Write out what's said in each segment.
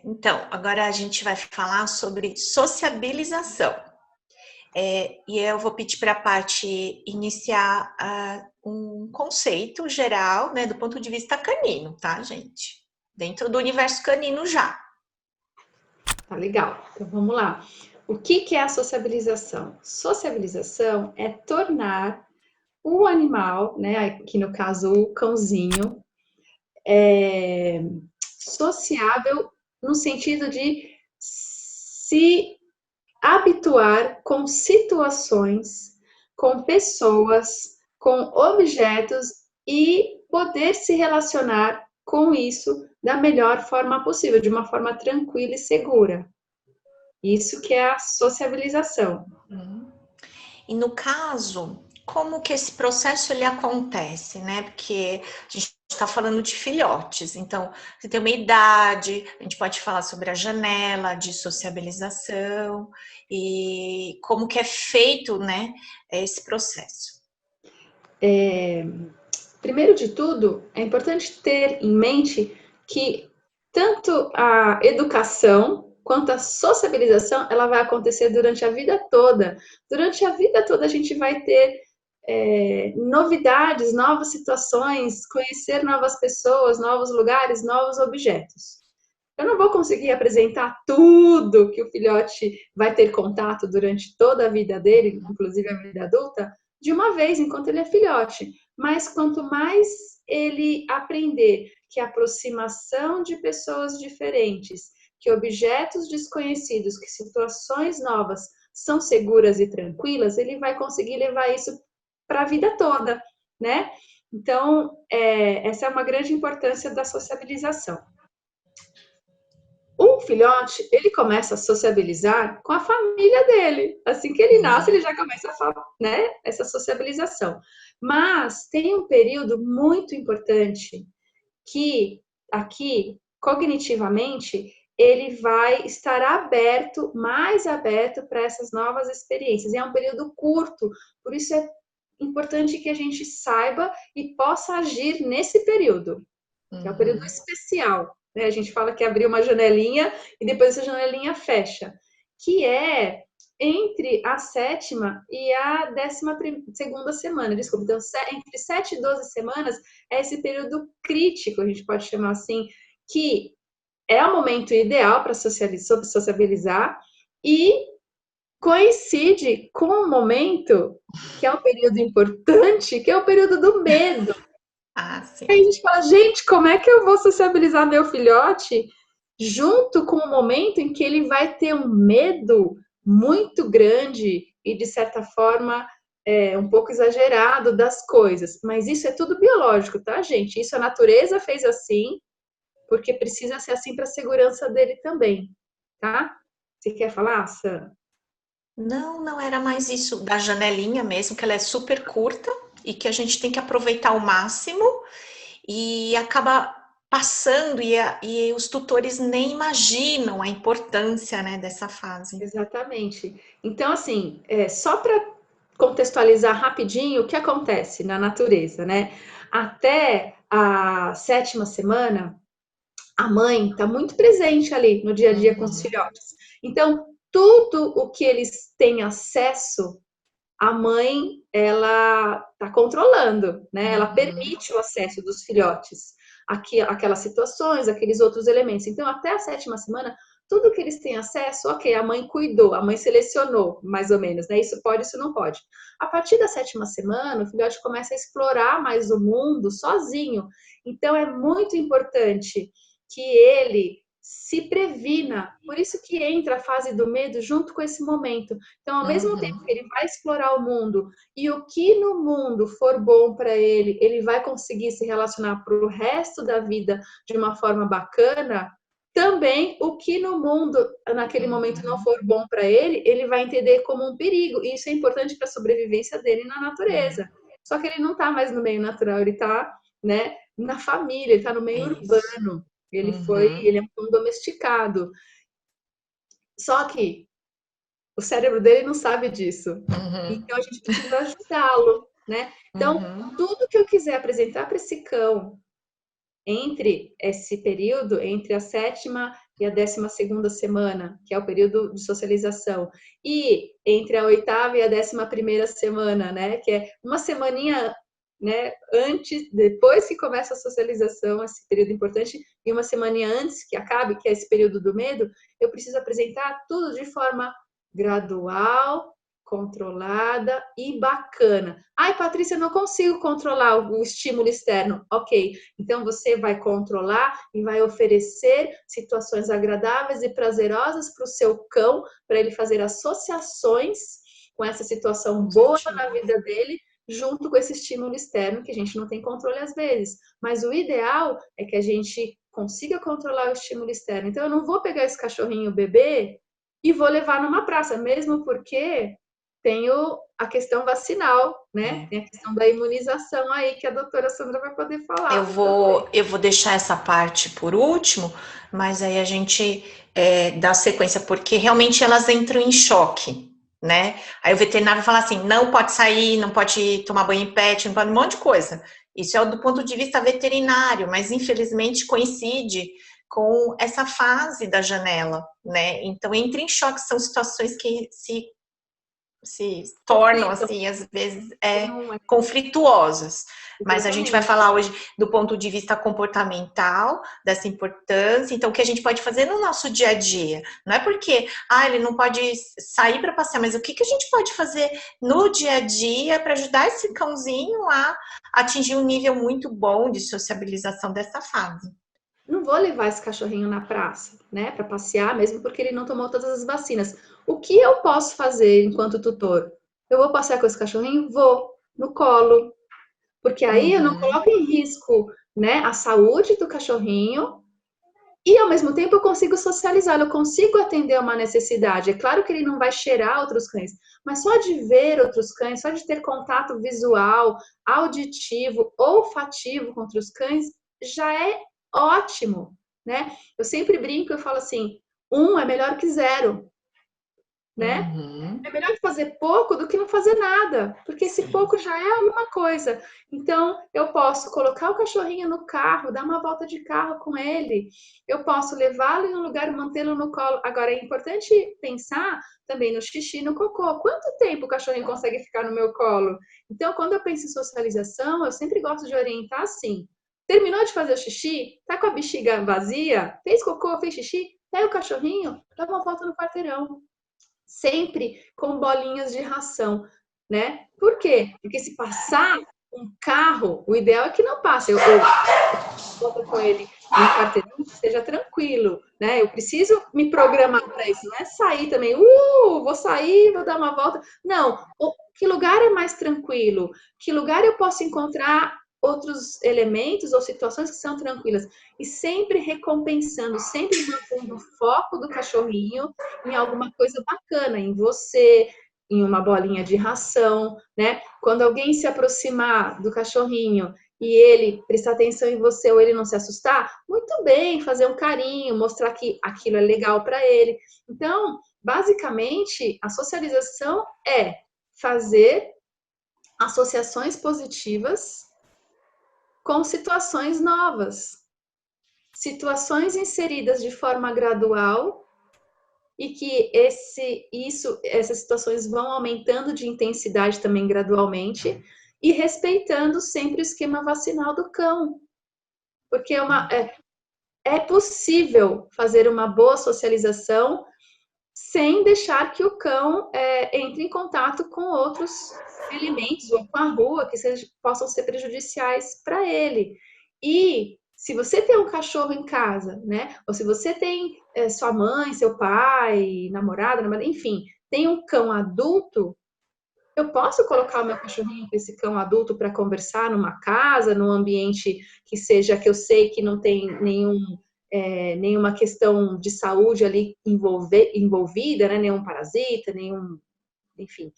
Então, agora a gente vai falar sobre sociabilização. E eu vou pedir para a Paty iniciar um conceito geral, né, do ponto de vista canino, tá, gente? Dentro do universo canino já. Tá legal. Então vamos lá. O que é a sociabilização? Sociabilização é tornar o animal, né, aqui no caso o cãozinho, sociável no sentido de se habituar com situações, com pessoas, com objetos e poder se relacionar com isso da melhor forma possível, de uma forma tranquila e segura. Isso que é a sociabilização. E no caso, como que esse processo ele acontece, né? Porque a gente está falando de filhotes, então você tem uma idade, a gente pode falar sobre a janela de sociabilização e como que é feito, né, esse processo. Primeiro de tudo, é importante ter em mente que tanto a educação quanto a sociabilização, ela vai acontecer durante a vida toda. Durante a vida toda a gente vai ter novidades, novas situações, conhecer novas pessoas, novos lugares, novos objetos. Eu não vou conseguir apresentar tudo que o filhote vai ter contato durante toda a vida dele, inclusive a vida adulta, de uma vez, enquanto ele é filhote. Mas quanto mais ele aprender que a aproximação de pessoas diferentes, que objetos desconhecidos, que situações novas são seguras e tranquilas, ele vai conseguir levar isso para a vida toda, né? Então, essa é uma grande importância da sociabilização. Um filhote, ele começa a sociabilizar com a família dele. Assim que ele nasce, ele já começa né, essa sociabilização. Mas tem um período muito importante que aqui, cognitivamente, ele vai estar aberto, mais aberto para essas novas experiências. E é um período curto, por isso é importante que a gente saiba e possa agir nesse período, que é o período especial. Né? A gente fala que abriu uma janelinha e depois essa janelinha fecha, que é entre a 7ª e a 12ª semana, desculpa. Então, entre 7 e 12 semanas é esse período crítico, a gente pode chamar assim, que é o momento ideal para sociabilizar e coincide com um momento que é um período importante, que é o período do medo. Sim. Aí a gente fala, gente, como é que eu vou sociabilizar meu filhote junto com o momento em que ele vai ter um medo muito grande e, de certa forma, um pouco exagerado das coisas. Mas isso é tudo biológico, tá, gente? Isso a natureza fez assim, porque precisa ser assim para a segurança dele também, tá? Você quer falar, Sam? Não era mais isso da janelinha mesmo, que ela é super curta e que a gente tem que aproveitar ao máximo e acaba passando e os tutores nem imaginam a importância, né, dessa fase. Exatamente. Então, assim, só para contextualizar rapidinho o que acontece na natureza, né? Até a 7ª semana, a mãe está muito presente ali no dia a dia com os filhotes. Então, tudo o que eles têm acesso, a mãe, ela está controlando, né? Ela permite o acesso dos filhotes, aquelas situações, aqueles outros elementos. Então, até a 7ª semana, tudo que eles têm acesso, ok, a mãe cuidou, a mãe selecionou, mais ou menos, né? Isso pode, isso não pode. A partir da 7ª semana, o filhote começa a explorar mais o mundo sozinho. Então, é muito importante que ele se previna. Por isso que entra a fase do medo junto com esse momento. Então, ao mesmo tempo que ele vai explorar o mundo e o que no mundo for bom para ele, ele vai conseguir se relacionar para o resto da vida de uma forma bacana. Também o que no mundo naquele momento não for bom para ele, ele vai entender como um perigo. E isso é importante para a sobrevivência dele na natureza. Só que ele não está mais no meio natural, ele está, né, na família, ele está no meio urbano. Ele é um cão domesticado. Só que O cérebro dele não sabe disso. Uhum. Então a gente precisa ajudá-lo, né? Então, Uhum. tudo que eu quiser apresentar para esse cão entre esse período, entre a 7ª e a 12ª semana, que é o período de socialização, e entre a 8ª e a 11ª semana, né, que é uma semaninha, né, antes, depois que começa a socialização, esse período importante, e uma semaninha antes que acabe, que é esse período do medo, eu preciso apresentar tudo de forma gradual, controlada e bacana. Ai, Patrícia, eu não consigo controlar o estímulo externo. Ok, então você vai controlar e vai oferecer situações agradáveis e prazerosas para o seu cão, para ele fazer associações com essa situação boa na Positiva. vida dele, junto com esse estímulo externo que a gente não tem controle às vezes. Mas o ideal é que a gente consiga controlar o estímulo externo. Então eu não vou pegar esse cachorrinho bebê e vou levar numa praça, mesmo porque tem a questão vacinal, né? É. Tem a questão da imunização aí que a doutora Sandra vai poder Eu falar também. vou, eu vou deixar essa parte por último, mas aí a gente dá sequência, porque realmente elas entram em choque, né? Aí o veterinário fala assim: não pode sair, não pode tomar banho em pet, não pode um monte de coisa. Isso é do ponto de vista veterinário, mas infelizmente coincide com essa fase da janela, né? Então entra em choque, são situações que se tornam, Conflitam. assim, às vezes, Tem um, conflituosas. Mas a gente vai exatamente. falar hoje do ponto de vista comportamental, dessa importância, então, o que a gente pode fazer no nosso dia a dia. Não é porque, ele não pode sair para passear, mas o que a gente pode fazer no dia a dia para ajudar esse cãozinho a atingir um nível muito bom de sociabilização dessa fase. Não vou levar esse cachorrinho na praça, né, para passear, mesmo porque ele não tomou todas as vacinas. O que eu posso fazer enquanto tutor? Eu vou passear com esse cachorrinho? Vou, no colo, porque aí eu não Uhum. coloco em risco, né, a saúde do cachorrinho. E ao mesmo tempo eu consigo socializar, eu consigo atender uma necessidade. É claro que ele não vai cheirar outros cães, mas só de ver outros cães, só de ter contato visual, auditivo, olfativo com outros cães, já é ótimo, né? Eu sempre brinco, eu falo assim, um é melhor que zero, né? É Uhum. melhor fazer pouco do que não fazer nada, porque esse Sim. pouco já é alguma coisa. Então, eu posso colocar o cachorrinho no carro, dar uma volta de carro com ele, eu posso levá-lo em um lugar e mantê-lo no colo. Agora, é importante pensar também no xixi e no cocô. Quanto tempo o cachorrinho consegue ficar no meu colo? Então, quando eu penso em socialização, eu sempre gosto de orientar assim. Terminou de fazer o xixi? Tá com a bexiga vazia? Fez cocô, fez xixi? Pega o cachorrinho, dá uma volta no quarteirão, sempre com bolinhas de ração, né? Por quê? Porque se passar um carro, o ideal é que não passe. Eu volto com ele no quarteirão, que seja tranquilo, né? Eu preciso me programar para isso, não é sair também, vou sair, vou dar uma volta. Não, que lugar é mais tranquilo? Que lugar eu posso encontrar outros elementos ou situações que são tranquilas? E sempre recompensando, sempre mantendo o foco do cachorrinho em alguma coisa bacana, em você, em uma bolinha de ração, né? Quando alguém se aproximar do cachorrinho e ele prestar atenção em você ou ele não se assustar, muito bem, fazer um carinho, mostrar que aquilo é legal para ele. Então, basicamente, a socialização é fazer associações positivas com situações novas, situações inseridas de forma gradual e que essas situações vão aumentando de intensidade também gradualmente e respeitando sempre o esquema vacinal do cão. Porque é possível fazer uma boa socialização sem deixar que o cão entre em contato com outros elementos ou com a rua que possam ser prejudiciais para ele. E se você tem um cachorro em casa, né? Ou se você tem sua mãe, seu pai, namorada, enfim, tem um cão adulto, eu posso colocar o meu cachorrinho com esse cão adulto para conversar numa casa, num ambiente que seja, que eu sei que não tem nenhuma questão de saúde ali envolvida, né? Nenhum parasita, enfim.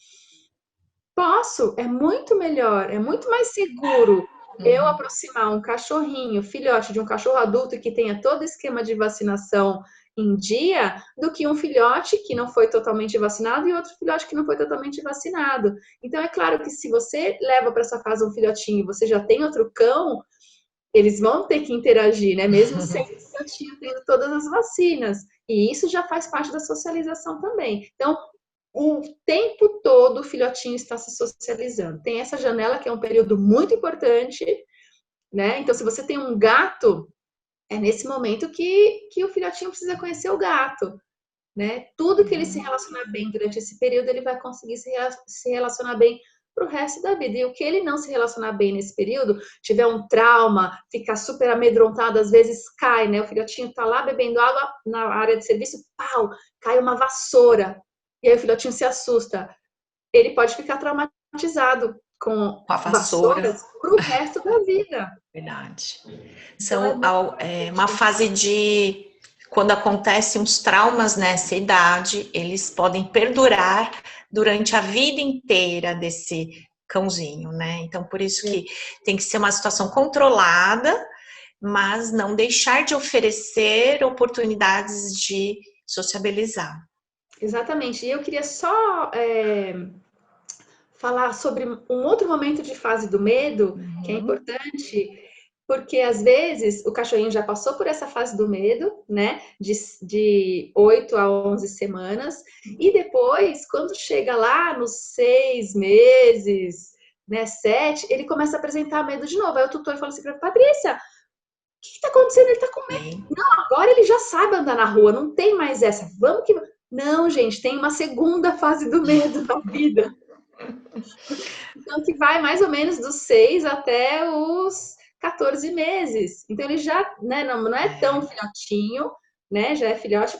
Posso, é muito melhor, é muito mais seguro eu Uhum. aproximar um cachorrinho, filhote de um cachorro adulto que tenha todo esquema de vacinação em dia do que um filhote que não foi totalmente vacinado e outro filhote que não foi totalmente vacinado. Então, é claro que se você leva para sua casa um filhotinho e você já tem outro cão, eles vão ter que interagir, né? Mesmo sem o filhotinho tendo todas as vacinas. E isso já faz parte da socialização também. Então, o tempo todo o filhotinho está se socializando. Tem essa janela que é um período muito importante, né? Então, se você tem um gato, é nesse momento que o filhotinho precisa conhecer o gato, né? Tudo que ele se relacionar bem durante esse período, ele vai conseguir se relacionar bem para o resto da vida. E o que ele não se relacionar bem nesse período, tiver um trauma, ficar super amedrontado, às vezes cai, né? O filhotinho tá lá bebendo água na área de serviço, pau, cai uma vassoura. E aí o filhotinho se assusta. Ele pode ficar traumatizado com Com a vassoura. vassouras para o resto da vida. Verdade. Então é São muito uma importante. fase de. Quando acontecem uns traumas nessa idade, eles podem perdurar durante a vida inteira desse cãozinho, né? Então, por isso que tem que ser uma situação controlada, mas não deixar de oferecer oportunidades de sociabilizar. Exatamente. E eu queria só falar sobre um outro momento de fase do medo, que é importante, porque às vezes o cachorrinho já passou por essa fase do medo, né? De 8 a 11 semanas, e depois, quando chega lá nos 6 meses, né, 7, ele começa a apresentar medo de novo. Aí o tutor fala assim para Patrícia, o que está acontecendo? Ele está com medo. Não, agora ele já sabe andar na rua, não tem mais essa. Vamos que. Não, gente, tem uma segunda fase do medo na vida. Então, que vai mais ou menos dos 6 até os 14 meses. Então, ele já, né, não é tão filhotinho, né? Já é de filhote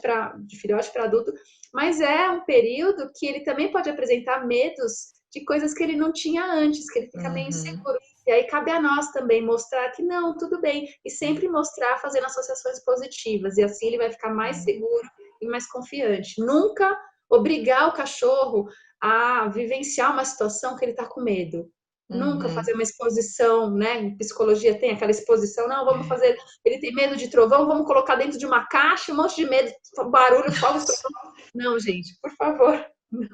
para adulto, mas é um período que ele também pode apresentar medos de coisas que ele não tinha antes, que ele fica meio inseguro. E aí cabe a nós também mostrar que não, tudo bem, e sempre mostrar fazendo associações positivas, e assim ele vai ficar mais seguro e mais confiante. Nunca obrigar o cachorro a vivenciar uma situação que ele está com medo. Nunca fazer uma exposição, né? Em psicologia tem aquela exposição, não, vamos fazer. Ele tem medo de trovão, vamos colocar dentro de uma caixa, um monte de medo, barulho, fogos, trovão. Não, gente, por favor. Não.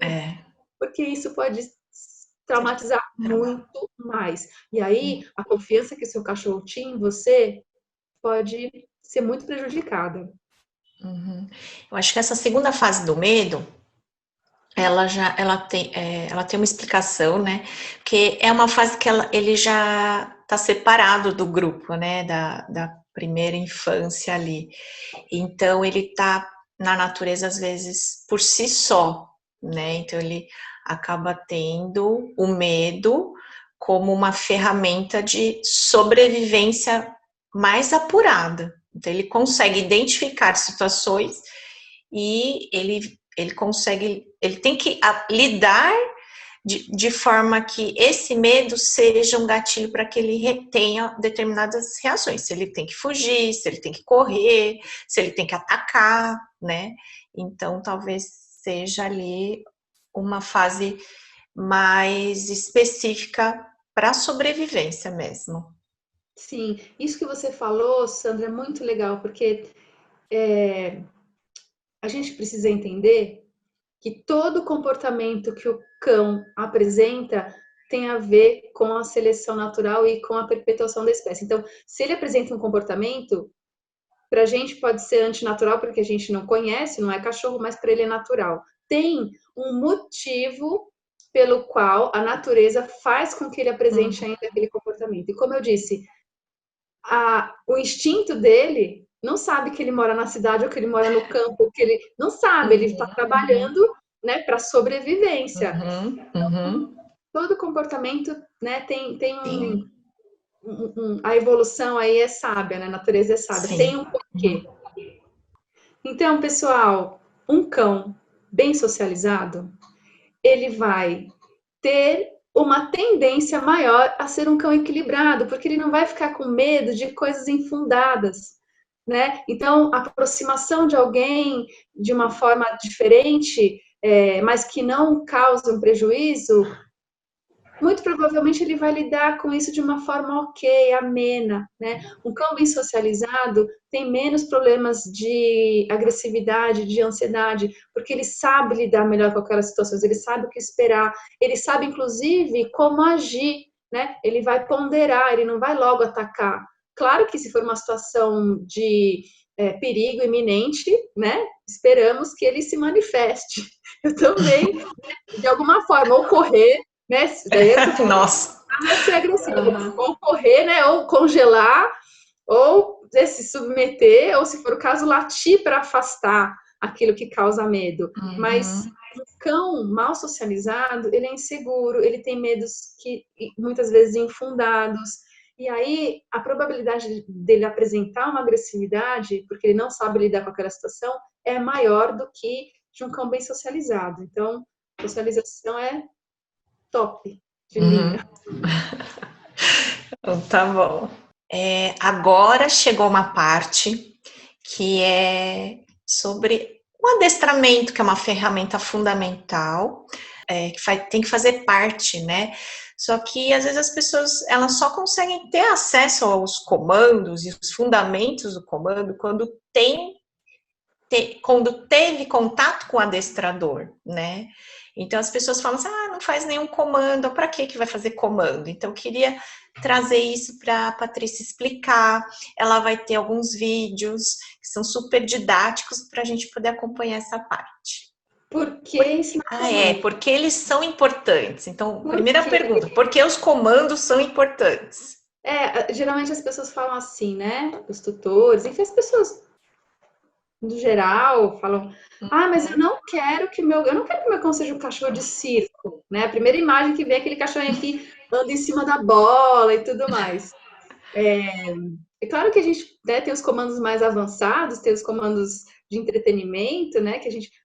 Porque isso pode traumatizar muito mais. E aí, a confiança que seu cachorro tinha em você pode ser muito prejudicada. Eu acho que essa segunda fase do medo, ela tem uma explicação, né? Porque é uma fase que ele já está separado do grupo, né? Da primeira infância ali. Então ele está na natureza às vezes por si só, né? Então ele acaba tendo o medo como uma ferramenta de sobrevivência mais apurada. Então ele consegue identificar situações e ele consegue, ele tem que lidar de forma que esse medo seja um gatilho para que ele tenha determinadas reações. Se ele tem que fugir, se ele tem que correr, se ele tem que atacar, né? Então, talvez seja ali uma fase mais específica para a sobrevivência mesmo. Sim, isso que você falou, Sandra, é muito legal, porque a gente precisa entender que todo comportamento que o cão apresenta tem a ver com a seleção natural e com a perpetuação da espécie. Então, se ele apresenta um comportamento, para a gente pode ser antinatural, porque a gente não conhece, não é cachorro, mas para ele é natural. Tem um motivo pelo qual a natureza faz com que ele apresente ainda aquele comportamento. E como eu disse, o instinto dele não sabe que ele mora na cidade ou que ele mora no campo, que ele não sabe, ele está trabalhando, né, para sobrevivência. Todo comportamento, né, tem a evolução aí é sábia, né? A natureza é sábia, tem um porquê. Então, pessoal, um cão bem socializado, ele vai ter uma tendência maior a ser um cão equilibrado, porque ele não vai ficar com medo de coisas infundadas, né? Então, a aproximação de alguém de uma forma diferente, mas que não cause um prejuízo, muito provavelmente ele vai lidar com isso de uma forma ok, amena, né? Um cão bem socializado tem menos problemas de agressividade, de ansiedade, porque ele sabe lidar melhor com aquelas situações, ele sabe o que esperar, ele sabe, inclusive, como agir, né? Ele vai ponderar, ele não vai logo atacar. Claro que se for uma situação de perigo iminente, né? Esperamos que ele se manifeste. Eu também, de alguma forma, ou correr, né? Daí eu tô Nossa. falando ser agressivo, Uhum. ou correr, né? Ou congelar, ou se submeter, ou se for o caso, latir para afastar aquilo que causa medo. Mas Uhum. um cão mal socializado, ele é inseguro, ele tem medos que muitas vezes infundados. E aí a probabilidade dele apresentar uma agressividade, porque ele não sabe lidar com aquela situação, é maior do que de um cão bem socializado. Então, socialização é top de Uhum. linha. Então, tá bom. Agora chegou uma parte que é sobre o adestramento, que é uma ferramenta fundamental, tem que fazer parte, né? Só que às vezes as pessoas elas só conseguem ter acesso aos comandos e os fundamentos do comando quando teve contato com o adestrador, né? Então as pessoas falam assim, não faz nenhum comando, para que vai fazer comando? Então eu queria trazer isso para a Patrícia explicar. Ela vai ter alguns vídeos que são super didáticos para a gente poder acompanhar essa parte. Por que ensinar comando? Porque eles são importantes. Então, Por primeira quê? pergunta, por que os comandos são importantes? Geralmente as pessoas falam assim, né? Os tutores, enfim, as pessoas no geral falam: mas eu não quero que meu cão seja um cachorro de circo, né? A primeira imagem que vem é aquele cachorrinho que anda em cima da bola e tudo mais. É claro que a gente, né, tem os comandos mais avançados, tem os comandos de entretenimento, né?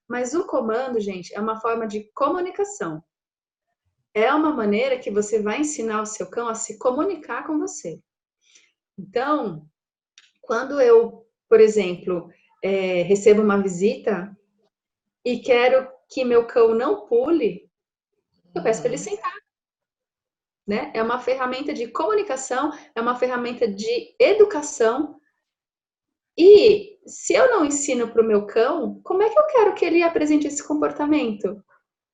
Mas o comando, gente, é uma forma de comunicação. É uma maneira que você vai ensinar o seu cão a se comunicar com você. Então, quando eu, por exemplo, recebo uma visita e quero que meu cão não pule, eu peço para ele Uhum. sentar, né? É uma ferramenta de comunicação, é uma ferramenta de educação. E se eu não ensino para o meu cão, como é que eu quero que ele apresente esse comportamento?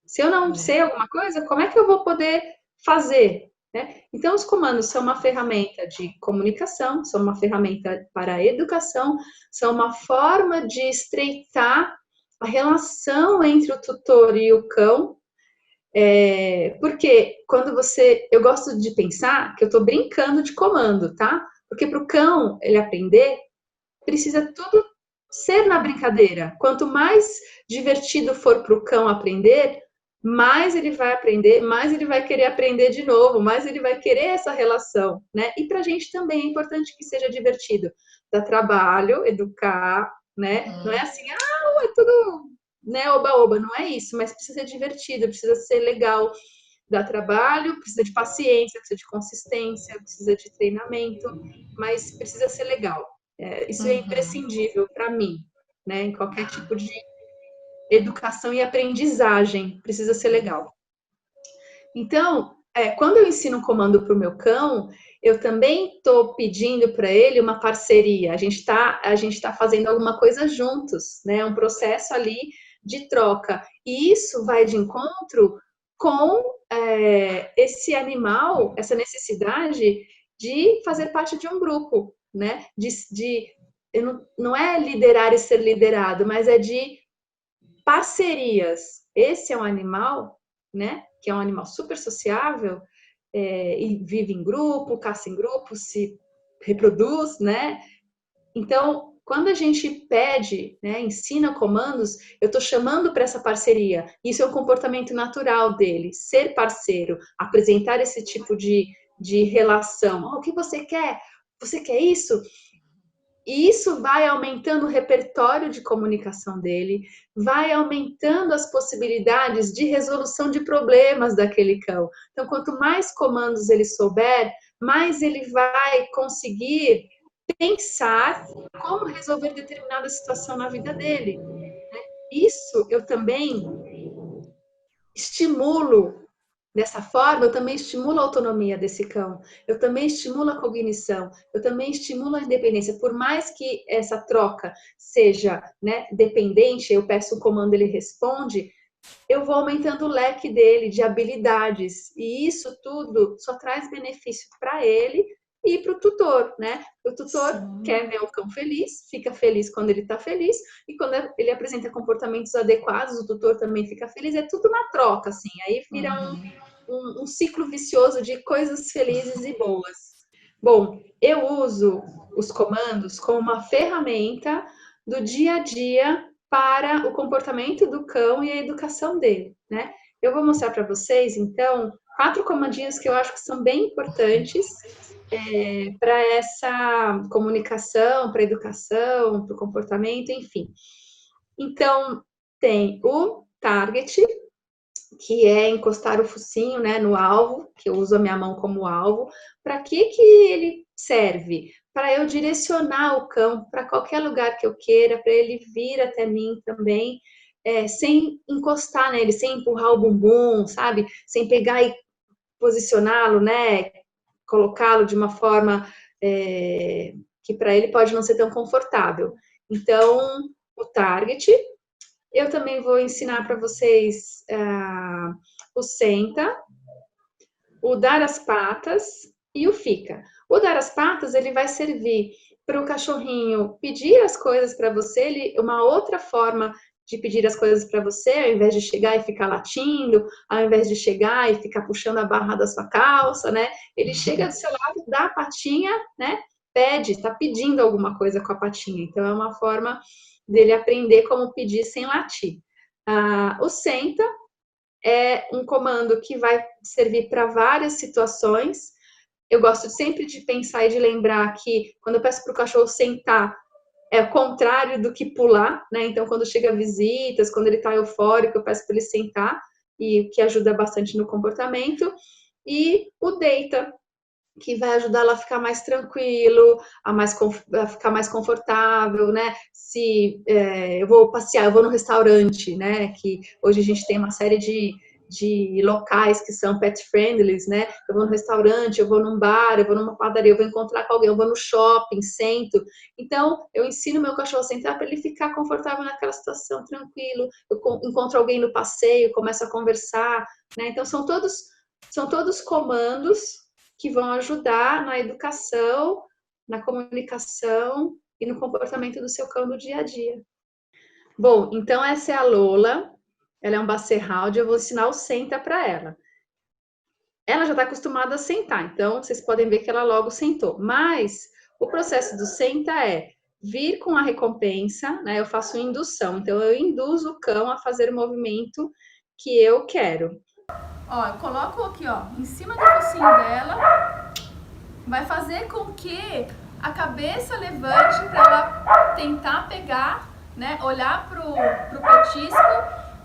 Se eu não sei alguma coisa, como é que eu vou poder fazer? Né? Então, os comandos são uma ferramenta de comunicação, são uma ferramenta para a educação, são uma forma de estreitar a relação entre o tutor e o cão. Porque quando eu gosto de pensar que eu estou brincando de comando, tá? Porque para o cão ele aprender, precisa tudo ser na brincadeira. Quanto mais divertido for para o cão aprender, mais ele vai aprender, mais ele vai querer aprender de novo, mais ele vai querer essa relação, né? E para a gente também é importante que seja divertido. Dá trabalho, educar, né? Não é assim, é tudo, né, oba-oba, não é isso, mas precisa ser divertido, precisa ser legal. Dá trabalho, precisa de paciência, precisa de consistência, precisa de treinamento, mas precisa ser legal. Isso é Uhum. imprescindível para mim, né? Em qualquer tipo de educação e aprendizagem, precisa ser legal. Então, quando eu ensino um comando para o meu cão, eu também estou pedindo para ele uma parceria. A gente tá fazendo alguma coisa juntos, né? Um processo ali de troca. E isso vai de encontro com esse animal, essa necessidade de fazer parte de um grupo, né? Não é liderar e ser liderado, mas é de parcerias. Esse é um animal, né? Que é um animal super sociável e vive em grupo, caça em grupo, se reproduz, né? Então, quando a gente pede, né, ensina comandos, eu estou chamando para essa parceria. Isso é um comportamento natural dele, ser parceiro, apresentar esse tipo de relação. O que você quer? Você quer isso? E isso vai aumentando o repertório de comunicação dele, vai aumentando as possibilidades de resolução de problemas daquele cão. Então, quanto mais comandos ele souber, mais ele vai conseguir pensar como resolver determinada situação na vida dele. Isso eu também estimulo Dessa forma, eu também estimulo a autonomia desse cão, eu também estimulo a cognição, eu também estimulo a independência. Por mais que essa troca seja, né, dependente, eu peço um comando, ele responde, eu vou aumentando o leque dele de habilidades. E isso tudo só traz benefício para ele e para o tutor, né? O tutor Sim. quer ver o cão feliz, fica feliz quando ele está feliz, e quando ele apresenta comportamentos adequados, o tutor também fica feliz. É tudo uma troca, assim. Aí vira Uhum. um ciclo vicioso de coisas felizes e boas. Bom, eu uso os comandos como uma ferramenta do dia a dia para o comportamento do cão e a educação dele, né? Eu vou mostrar para vocês, então, 4 comandinhos que eu acho que são bem importantes para essa comunicação, para a educação, para o comportamento, enfim. Então, tem o target, que é encostar o focinho, né, no alvo, que eu uso a minha mão como alvo. Para que ele serve? Para eu direcionar o cão para qualquer lugar que eu queira, para ele vir até mim também, sem encostar nele, sem empurrar o bumbum, sabe? Sem pegar e posicioná-lo, né? Colocá-lo de uma forma que para ele pode não ser tão confortável. Então, o target. Eu também vou ensinar para vocês o senta, o dar as patas e o fica. O dar as patas, ele vai servir para o cachorrinho pedir as coisas para você, uma outra forma de pedir as coisas para você, ao invés de chegar e ficar latindo, ao invés de chegar e ficar puxando a barra da sua calça, né? Ele chega do seu lado, dá a patinha, né? Pede, está pedindo alguma coisa com a patinha. Então, é uma forma dele aprender como pedir sem latir. O senta é um comando que vai servir para várias situações. Eu gosto sempre de pensar e de lembrar que quando eu peço para o cachorro sentar, é o contrário do que pular, né? Então, quando chega visitas, quando ele está eufórico, eu peço para ele sentar, e o que ajuda bastante no comportamento. E o deita, que vai ajudá-la a ficar mais tranquilo, a ficar mais confortável, né? Se eu vou passear, eu vou no restaurante, né? Que hoje a gente tem uma série de locais que são pet friendly, né? Eu vou no restaurante, eu vou num bar, eu vou numa padaria, eu vou encontrar com alguém, eu vou no shopping, sento. Então, eu ensino meu cachorro a sentar para ele ficar confortável naquela situação, tranquilo. Eu encontro alguém no passeio, começo a conversar, né? Então, são todos comandos que vão ajudar na educação, na comunicação e no comportamento do seu cão no dia a dia. Bom, então essa é a Lola, ela é um Basset Hound, eu vou ensinar o senta para ela. Ela já está acostumada a sentar, então vocês podem ver que ela logo sentou. Mas o processo do senta é vir com a recompensa, né? Eu faço indução, então eu induzo o cão a fazer o movimento que eu quero. Ó, eu coloco aqui, ó, em cima do focinho dela, vai fazer com que a cabeça levante para ela tentar pegar, né, olhar pro petisco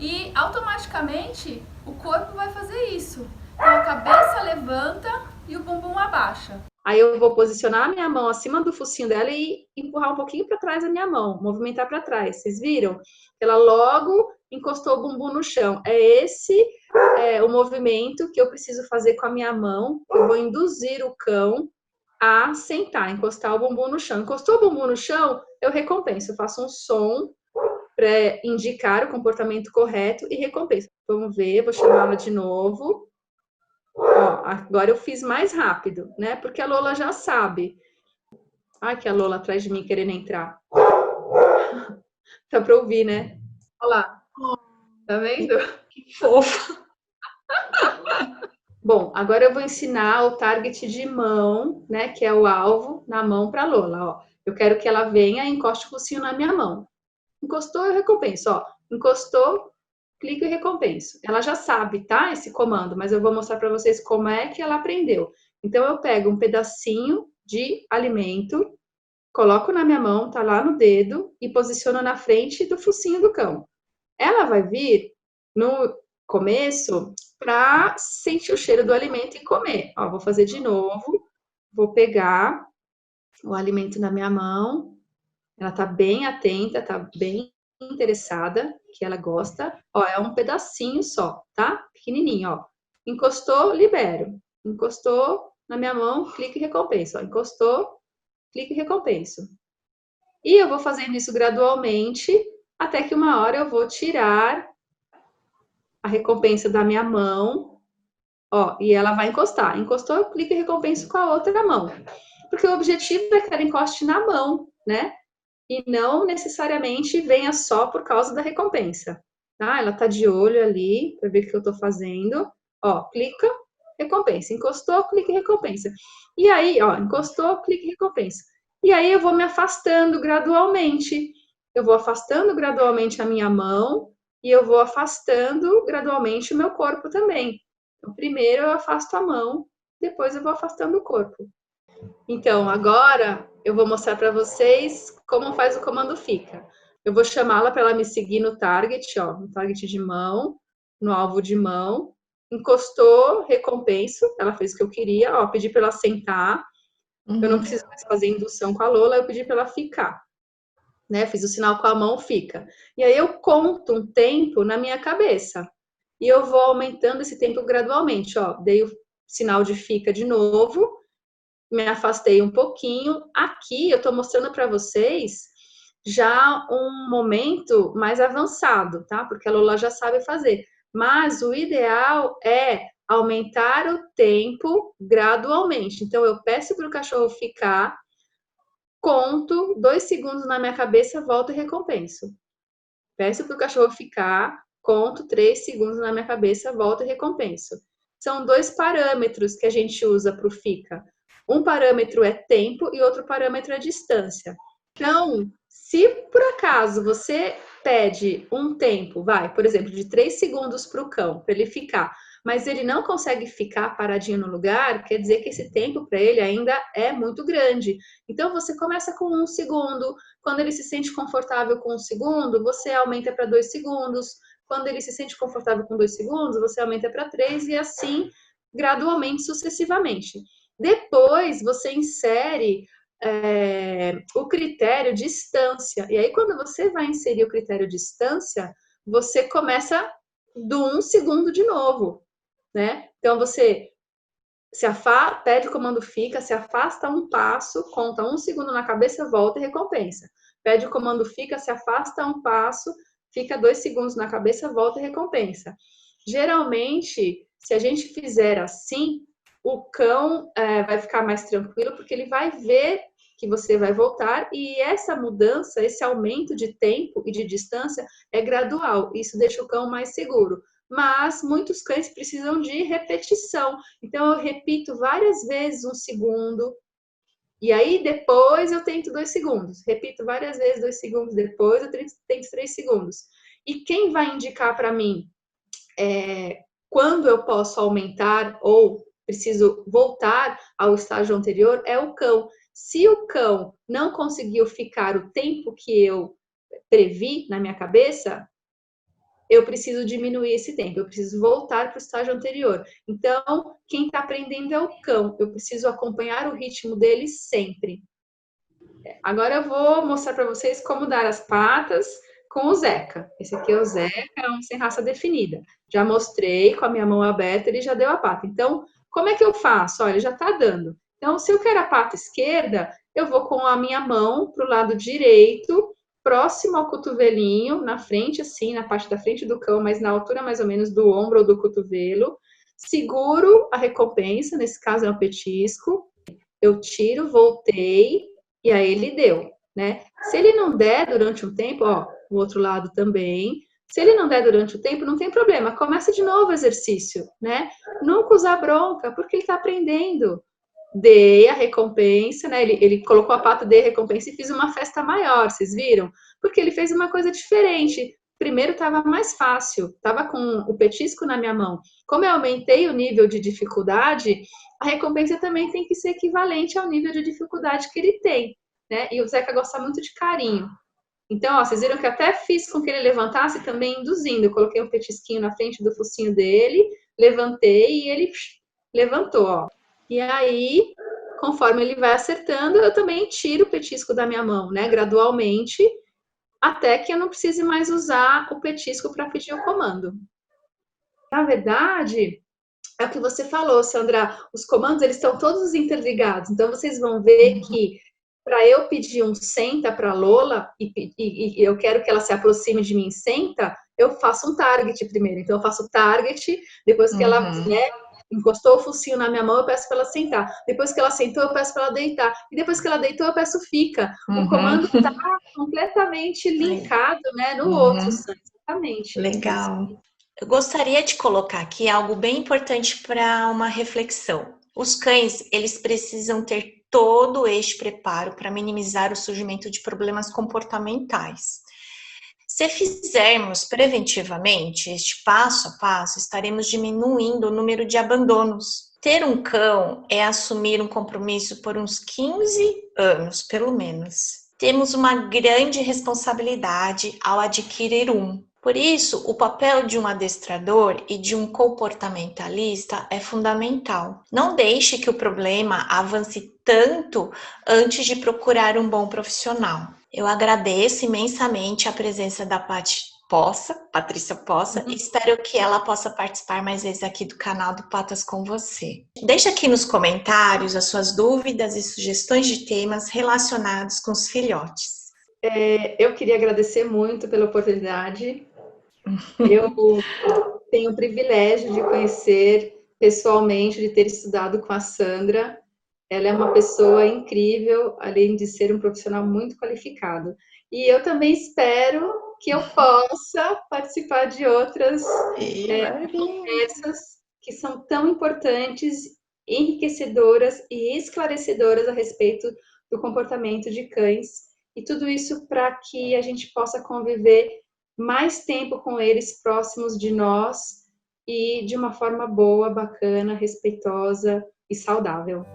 e automaticamente o corpo vai fazer isso. Então a cabeça levanta e o bumbum abaixa. Aí eu vou posicionar a minha mão acima do focinho dela e empurrar um pouquinho para trás a minha mão, movimentar para trás. Vocês viram? Ela logo encostou o bumbum no chão. É esse o movimento que eu preciso fazer com a minha mão. Eu vou induzir o cão a sentar, encostar o bumbum no chão. Encostou o bumbum no chão, eu recompenso. Eu faço um som para indicar o comportamento correto e recompenso. Vamos ver, vou chamá-la de novo. Ó, agora eu fiz mais rápido, né? Porque a Lola já sabe. Ai, que a Lola atrás de mim querendo entrar. Dá para ouvir, né? Olha lá. Tá vendo? Que fofa. Bom, agora eu vou ensinar o target de mão, né? Que é o alvo na mão para Lola. Ó, eu quero que ela venha e encoste o focinho na minha mão. Encostou, eu recompenso. Ó, encostou, clico e recompenso. Ela já sabe, tá? Esse comando, mas eu vou mostrar para vocês como é que ela aprendeu. Então, eu pego um pedacinho de alimento, coloco na minha mão, tá lá no dedo, e posiciono na frente do focinho do cão. Ela vai vir no começo para sentir o cheiro do alimento e comer. Ó, vou fazer de novo. Vou pegar o alimento na minha mão. Ela tá bem atenta, tá bem interessada, que ela gosta. Ó, é um pedacinho só, tá? Pequenininho, ó. Encostou, libero. Encostou na minha mão, clique e recompensa. Ó, encostou, clique e recompensa. E eu vou fazendo isso gradualmente, até que uma hora eu vou tirar a recompensa da minha mão, ó, e ela vai encostar. Encostou, eu clico e recompenso com a outra mão. Porque o objetivo é que ela encoste na mão, né? E não necessariamente venha só por causa da recompensa, tá? Ela tá de olho ali para ver o que eu tô fazendo. Ó, clica, recompensa. Encostou, clica e recompensa. E aí, ó, encostou, clica e recompensa. E aí eu vou me afastando gradualmente. Eu vou afastando gradualmente a minha mão e eu vou afastando gradualmente o meu corpo também. Então, primeiro eu afasto a mão, depois eu vou afastando o corpo. Então, agora eu vou mostrar para vocês como faz o comando fica. Eu vou chamá-la para ela me seguir no target, ó, no target de mão, no alvo de mão. Encostou, recompenso. Ela fez o que eu queria, ó, pedi para ela sentar. Eu não preciso mais fazer indução com a Lola, eu pedi para ela ficar. Né? Fiz o sinal com a mão, fica. E aí eu conto um tempo na minha cabeça. E eu vou aumentando esse tempo gradualmente, ó. Dei o sinal de fica de novo, me afastei um pouquinho. Aqui eu estou mostrando para vocês já um momento mais avançado, tá? Porque a Lola já sabe fazer. Mas o ideal é aumentar o tempo gradualmente. Então, eu peço para o cachorro ficar, conto 2 segundos na minha cabeça, volto e recompenso. Peço para o cachorro ficar, conto 3 segundos na minha cabeça, volto e recompenso. São 2 parâmetros que a gente usa para o fica. Um parâmetro é tempo e outro parâmetro é distância. Então, se por acaso você pede um tempo, por exemplo, de 3 segundos para o cão, para ele ficar, mas ele não consegue ficar paradinho no lugar, quer dizer que esse tempo para ele ainda é muito grande. Então, você começa com 1 segundo, quando ele se sente confortável com 1 segundo, você aumenta para 2 segundos, quando ele se sente confortável com 2 segundos, você aumenta para 3 e assim, gradualmente, sucessivamente. Depois, você insere o critério distância. E aí, quando você vai inserir o critério distância, você começa do 1 segundo de novo, né? Então, você pede o comando fica, se afasta um passo, conta 1 segundo na cabeça, volta e recompensa. Pede o comando fica, se afasta um passo, fica 2 segundos na cabeça, volta e recompensa. Geralmente, se a gente fizer assim, o cão vai ficar mais tranquilo, porque ele vai ver que você vai voltar, e essa mudança, esse aumento de tempo e de distância é gradual. Isso deixa o cão mais seguro. Mas muitos cães precisam de repetição. Então, eu repito várias vezes 1 segundo, e aí depois eu tento 2 segundos. Repito várias vezes 2 segundos, depois eu tento 3 segundos. E quem vai indicar para mim quando eu posso aumentar ou preciso voltar ao estágio anterior é o cão. Se o cão não conseguiu ficar o tempo que eu previ na minha cabeça, eu preciso diminuir esse tempo, eu preciso voltar para o estágio anterior. Então, quem está aprendendo é o cão, eu preciso acompanhar o ritmo dele sempre. Agora eu vou mostrar para vocês como dar as patas com o Zeca. Esse aqui é o Zeca, é um sem raça definida. Já mostrei com a minha mão aberta, ele já deu a pata. Então, como é que eu faço? Olha, ele já está dando. Então, se eu quero a pata esquerda, eu vou com a minha mão para o lado direito, próximo ao cotovelinho, na frente, assim, na parte da frente do cão, mas na altura mais ou menos do ombro ou do cotovelo. Seguro a recompensa, nesse caso é um petisco. Eu tiro, voltei, e aí ele deu, né? Se ele não der durante um tempo, ó, o outro lado também. Se ele não der durante o tempo, não tem problema. Começa de novo o exercício, né? Nunca usar bronca, porque ele está aprendendo. Dei a recompensa, né? Ele colocou a pata, dei a recompensa e fiz uma festa maior, vocês viram? Porque ele fez uma coisa diferente. Primeiro estava mais fácil, estava com o petisco na minha mão. Como eu aumentei o nível de dificuldade, a recompensa também tem que ser equivalente ao nível de dificuldade que ele tem, né? E o Zeca gosta muito de carinho. Então, ó, vocês viram que até fiz com que ele levantasse também induzindo. Eu coloquei um petisquinho na frente do focinho dele, levantei e ele levantou, ó. E aí, conforme ele vai acertando, eu também tiro o petisco da minha mão, né? Gradualmente, até que eu não precise mais usar o petisco para pedir o comando. Na verdade, é o que você falou, Sandra, os comandos eles estão todos interligados, então vocês vão ver que para eu pedir um senta para Lola e eu quero que ela se aproxime de mim, senta, eu faço um target primeiro. Então eu faço o target, depois que ela, né, encostou o focinho na minha mão, eu peço para ela sentar. Depois que ela sentou, eu peço para ela deitar. E depois que ela deitou, eu peço fica. O comando está completamente linkado, né, no outro, exatamente. Legal. Eu gostaria de colocar aqui algo bem importante para uma reflexão. Os cães, eles precisam ter todo este preparo para minimizar o surgimento de problemas comportamentais. Se fizermos preventivamente este passo a passo, estaremos diminuindo o número de abandonos. Ter um cão é assumir um compromisso por uns 15 anos, pelo menos. Temos uma grande responsabilidade ao adquirir um. Por isso, o papel de um adestrador e de um comportamentalista é fundamental. Não deixe que o problema avance tanto antes de procurar um bom profissional. Eu agradeço imensamente a presença da Patrícia Poça, e espero que ela possa participar mais vezes aqui do canal do Patas com você. Deixa aqui nos comentários as suas dúvidas e sugestões de temas relacionados com os filhotes. Eu queria agradecer muito pela oportunidade. Eu tenho o privilégio de conhecer pessoalmente, de ter estudado com a Sandra. Ela é uma pessoa incrível, além de ser um profissional muito qualificado. E eu também espero que eu possa participar de outras conversas que são tão importantes, enriquecedoras e esclarecedoras a respeito do comportamento de cães. E tudo isso para que a gente possa conviver mais tempo com eles próximos de nós e de uma forma boa, bacana, respeitosa e saudável.